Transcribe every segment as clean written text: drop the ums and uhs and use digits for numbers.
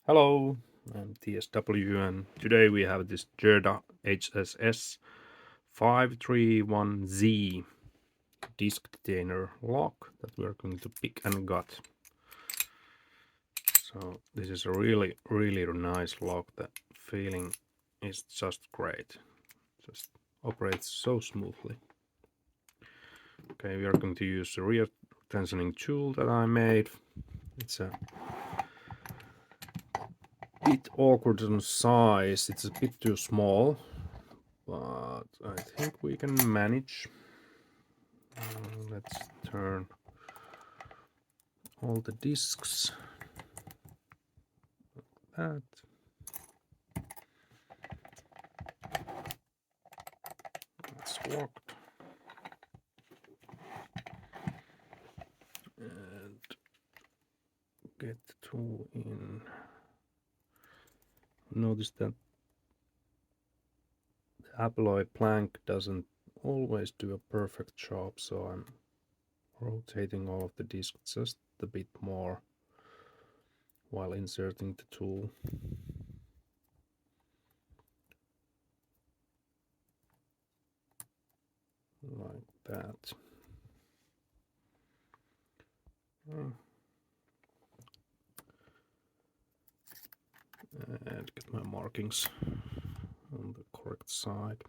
Hello, I'm TSW, and today we have this Gerda HSS 531Z disk detainer lock that we're going to pick and gut. So this is a really nice lock. The feeling is just great. Just operates so smoothly. Okay, we are going to use the rear tensioning tool that I made. It's a bit awkward on size. It's a bit too small, but I think we can manage. Let's turn all the discs like that. It's locked. And get the tool in. Notice that the alloy plank doesn't always do a perfect job, so I'm rotating all of the discs just a bit more while inserting the tool. Like that. And get my markings on the correct side.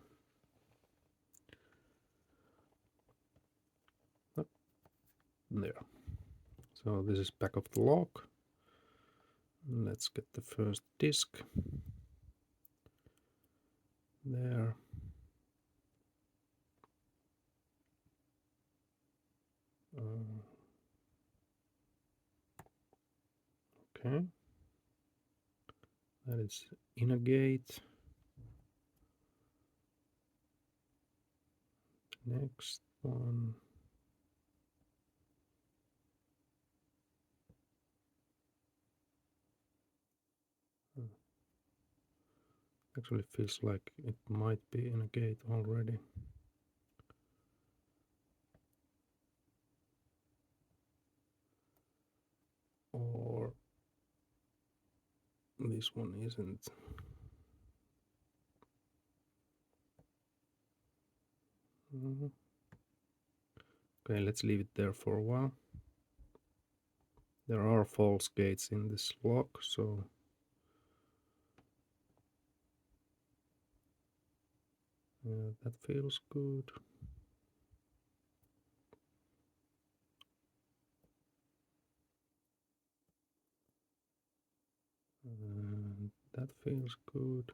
There. So this is back of the lock. Let's get the first disc there. Okay, that is in a gate. Next one. Actually feels like it might be in a gate already. Or this one isn't. Okay, let's leave it there for a while. There are false gates in this lock, so that feels good. And that feels good.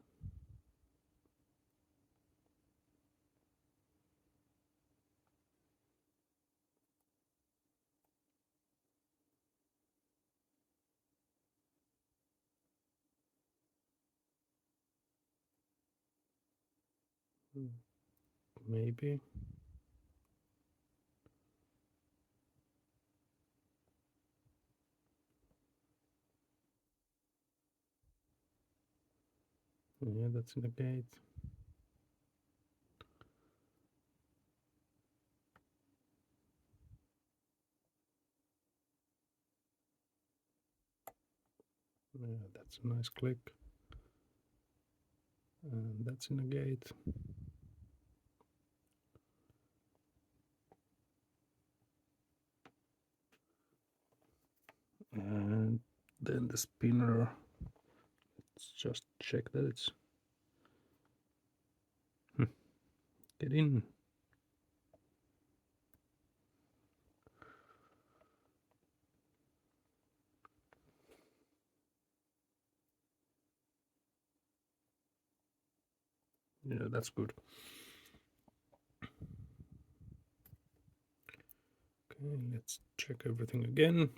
Maybe. Yeah, that's in the gate. Yeah, that's a nice click. And that's in the gate. And then the spinner. Let's just check that it's get in. Yeah, that's good. Okay, let's check everything again.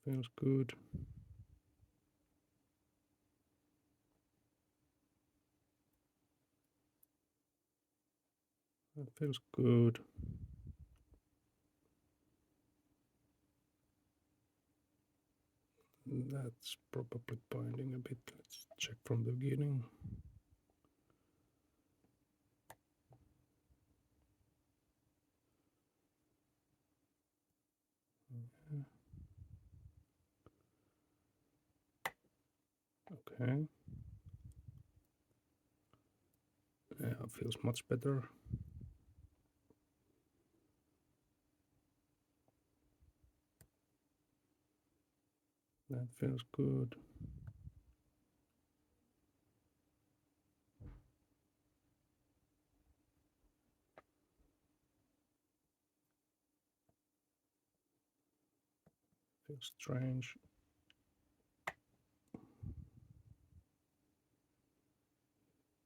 Feels good. That feels good. That's probably binding a bit. Let's check from the beginning. Okay. Yeah, feels much better. That feels good. Feels strange.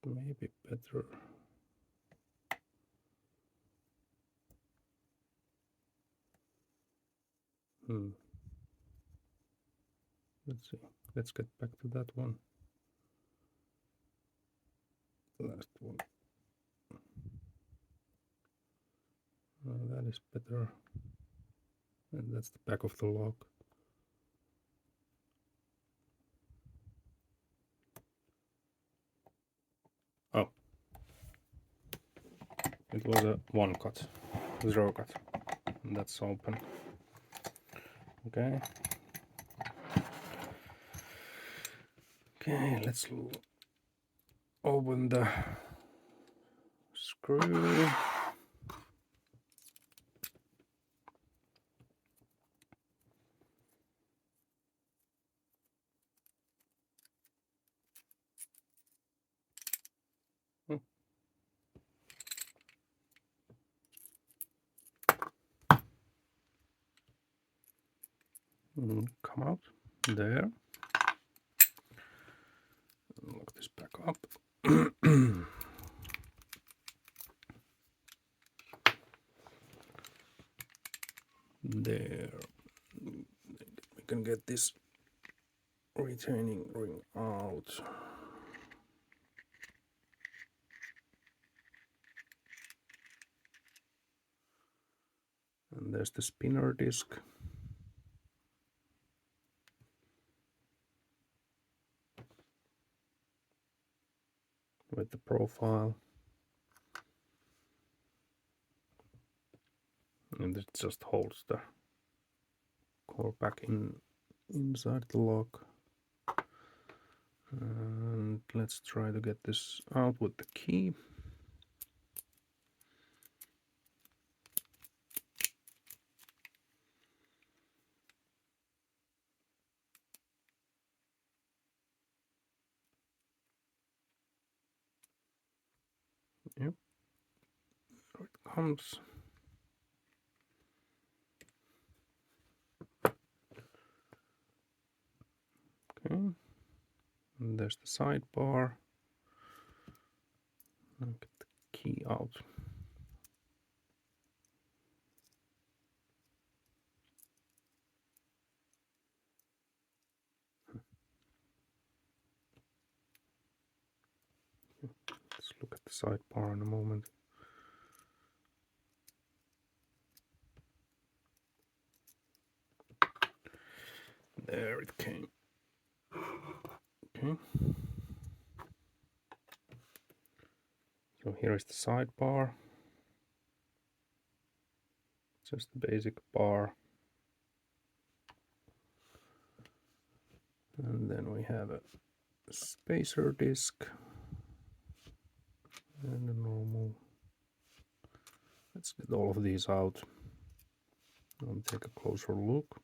Maybe better. Let's see. Let's get back to that one. The last one. That is better. And that's the back of the lock. Oh. It was a 1 cut. 0 cut. And that's open. Okay. Okay, let's open the screw. Come out there. Lock this back up. There. We can get this retaining ring out. And there's the spinner disc. With the profile. And it just holds the core back inside the lock. And let's try to get this out with the key. Yep. There it comes. Okay. And there's the sidebar. And get the key out. Let's look at the sidebar in a moment. There it came. Okay. So here is the sidebar. Just the basic bar. And then we have a spacer disc. And a normal. Let's get all of these out and take a closer look.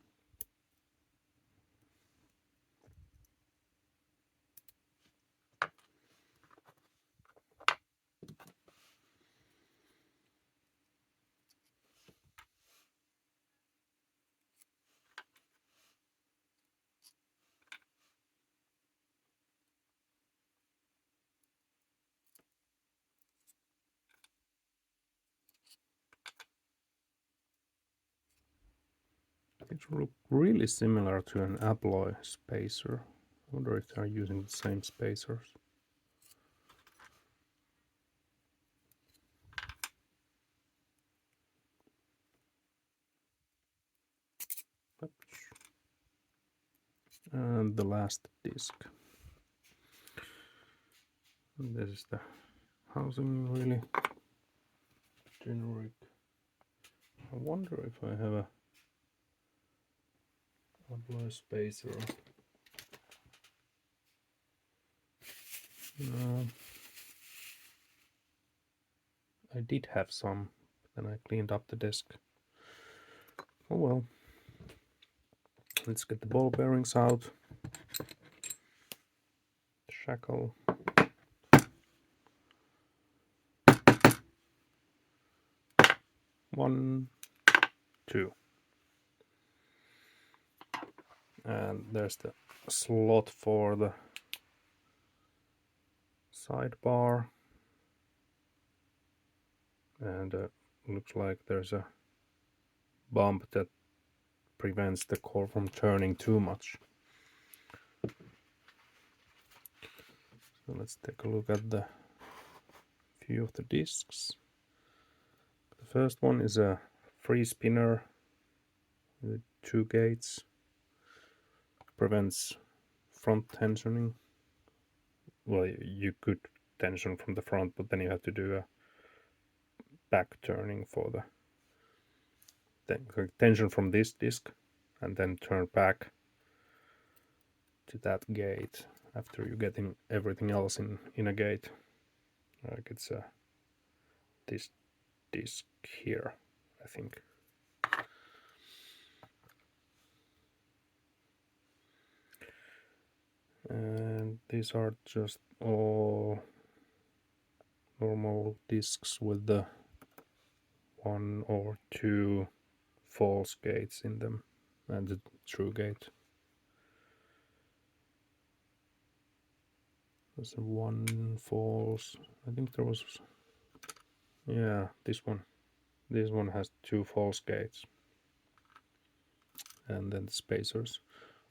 It looks really similar to an alloy spacer. I wonder if they're using the same spacers. And the last disc. And this is the housing, really generic. I wonder if I have a alloy spacer. No. I did have some, but then I cleaned up the desk. Oh well. Let's get the ball bearings out. Shackle. One, two. And there's the slot for the sidebar. And looks like there's a bump that prevents the core from turning too much. So let's take a look at the few of the discs. The first one is a free spinner with 2 gates. Prevents front tensioning. Well, you could tension from the front, but then you have to do a back turning for the tension from this disc and then turn back to that gate after you get in everything else in a gate. Like it's this disc here, I think. And these are just all normal discs with the 1 or 2 false gates in them and the true gate. There's 1 false. I think there was, yeah, this one. This one has 2 false gates. And then the spacers.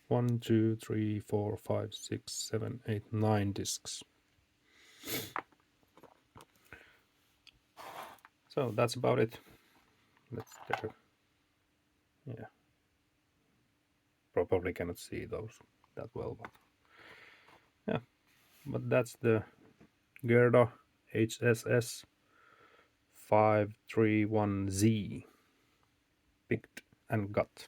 1, 2, 3, 4, 5, 6, 7, 8, 9 discs. So that's about it. Let's take a, yeah. Probably cannot see those that well, but yeah. But that's the Gerda HSS 531Z picked and got.